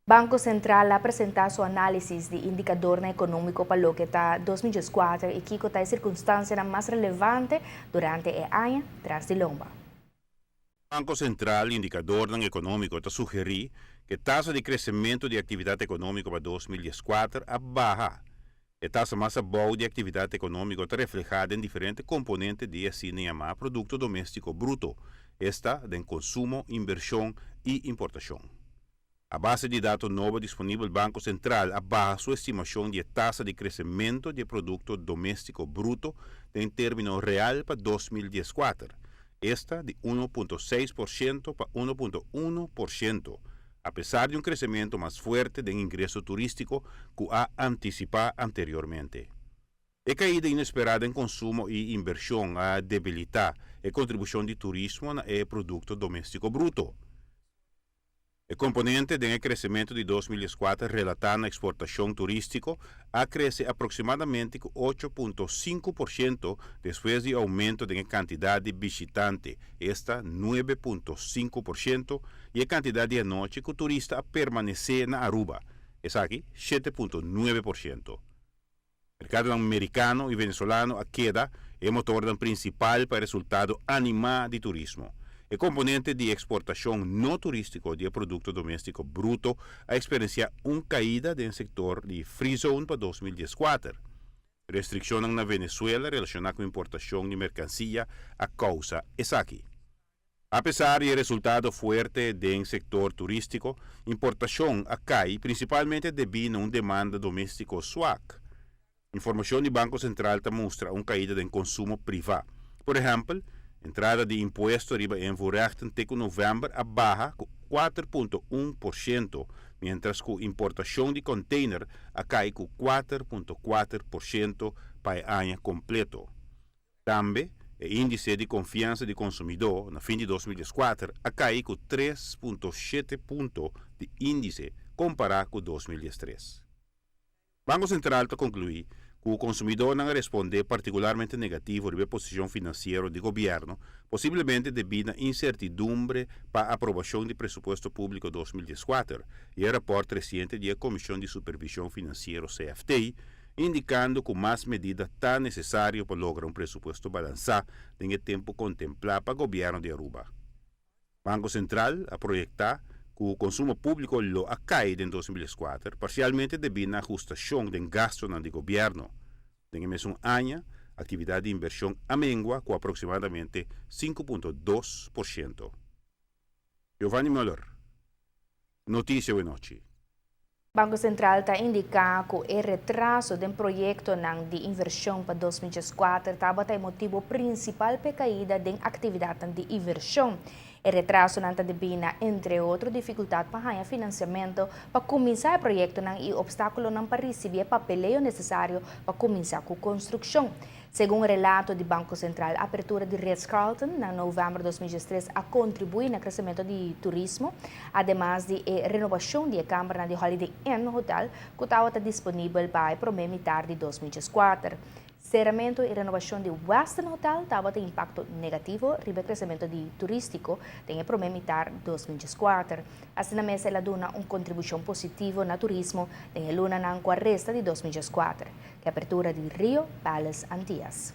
Banco Central apresenta su análisis de indicador econômico para o que está 2024 e que está a circunstância mais relevante durante o ano tras de lomba. Banco Central, indicador econômico, está sugerir que a taxa de crescimento de atividade econômica para 2024 é baixa. A taxa mais boa de atividade econômica está reflejada em diferentes componentes de assim chamado produto doméstico bruto, esta de consumo, inversão e importação. A base de dados nova disponível do Banco Central abaixa sua estimação de taxa de crescimento de produto doméstico bruto em termos real para 2014. Esta de 1,6% para 1,1%, apesar de crescimento mais forte do ingresso turístico que a anticipado anteriormente. A caída inesperada em consumo e inversão a debilitar a contribuição de turismo no produto doméstico bruto. O componente do crescimento de 2004 relatado à exportação turística a cresce aproximadamente 8,5% depois de aumento da quantidade de visitantes, esta 9,5%, e a quantidade de noite que o turista permanece na Aruba, essa aqui 7,9%. O mercado americano e venezolano a queda é o motor principal para o resultado animado de turismo. O componente de exportação não turístico de produto doméstico bruto a experienciar caída do setor de free zone para 2014. Restrição na Venezuela relacionada com importação de mercancia a causa essa aqui. Apesar do resultado forte do setor turístico, importação a cai principalmente devido a demanda doméstico suave. Informação do Banco Central mostra caída do consumo privado. Por exemplo, entrada de imposto riba em voorrechten tegen novembro a baixa 4,1%, mientras que a importação de container a cai 4,4% para o ano completo. Também, o índice de confiança do consumidor no fim de 2004 a cai 3,7 pontos de índice comparado com 2013. Banco Central conclui que o consumidor não responde particularmente negativo à posição financeira do governo, possivelmente devido à incertidumbre para a aprovação do presupuesto público 2014 e o reporte recente da Comissão de Supervisão Financeira CFTI, indicando que mais medidas estão necessárias para lograr presupuesto balançado em tempo contemplado para o governo de Aruba. Banco Central a projetar que o consumo público lo a caído em 2004, parcialmente devido à ajustação do gasto do governo. No mesmo ano, a atividade de inversão amengua com aproximadamente 5,2%. Giovanni Müller, Notícia de Noite. Banco Central está indicando que o retraso do projeto de inversão para 2024 estava o motivo principal para a caída da atividade de inversão. O retraso não está devido, entre outras, dificuldade para ganhar financiamento para começar o projeto e obstáculo para receber papeleo necessário para começar com a construção. Segundo o relato do Banco Central, a abertura de Ritz-Carlton em novembro de 2023 a contribuir no crescimento do turismo, además de renovação da câmara de Holiday Inn Hotel, que estava disponível para a primeira metade de 2024. Cerramento e renovação do Westin Hotel estava de impacto negativo sobre o crescimento turístico na primeira metade de 2024. Assim, a mesa ela dá uma contribuição positiva no turismo na luna com a resta de 2024, que é a abertura de Rio Palace Antillas.